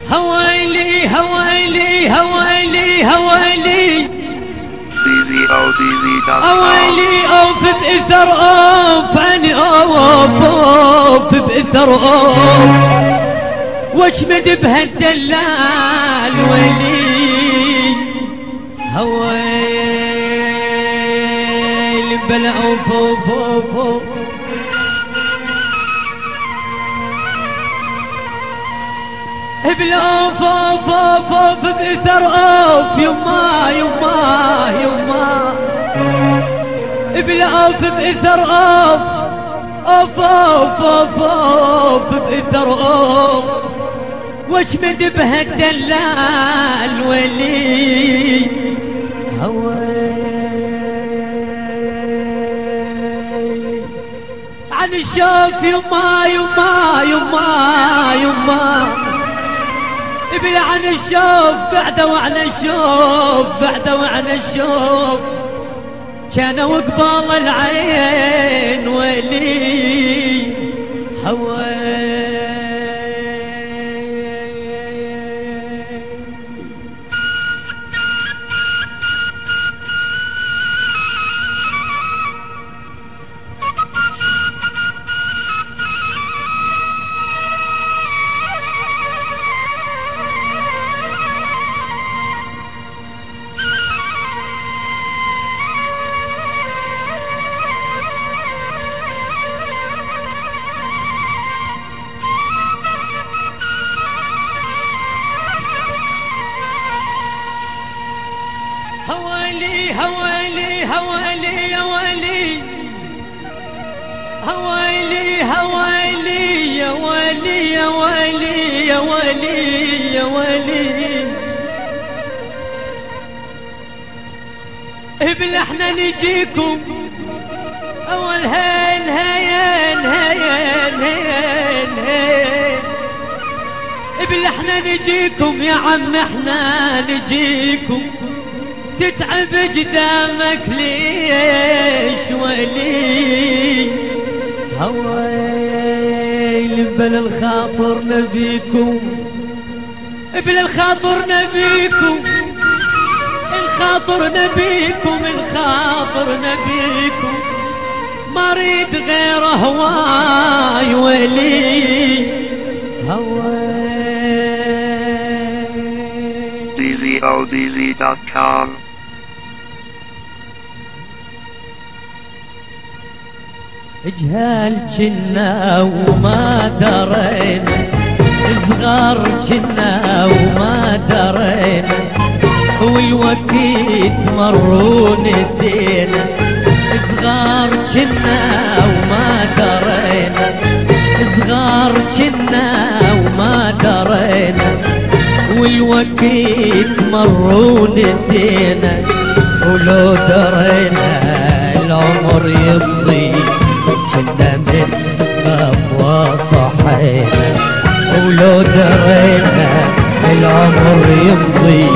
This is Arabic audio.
هويلي هويلي هويلي هويلي هويلي اوف بإثر اوف عني اوف بإثر اوف واشمد بهالدلال ويلي هويلي بلا اوف اوف اوف بلوف اوف اوف اوف بإثر اوف يما يما يما بلوف بإثر اوف اوف اوف اوف اوف بإثر اوف واشمد بهالدلال ولي هوي عن الشوف يما يما يما يما ابلع عن الشوف بعده وعن الشوف بعده وعن الشوف كانوا قبال العين ولي هوي هوالي هوالي هوالي يا ويلي هوالي هوالي يا ويلي يا ويلي يا ويلي يا ويلي ابل احنا نجيكم اول هين هين هين هين هين ابل احنا نجيكم يا عم احنا نجيكم تتعب قدامك ليش ولي هويل بل الخاطر نبيكم بل الخاطر نبيكم الخاطر نبيكم الخاطر نبيكم ما اريد غير هواي ولي هواي DZODZ.com اجهال جنا وما درينا صغار جنا وما درينا والوقت مروا نسينا صغار جنا وما درينا صغار جنا وما درينا والوقت مروا نسينا ولو درينا العمر يمضي كنا من غفوة صحينا ولو درينا العمر يمضي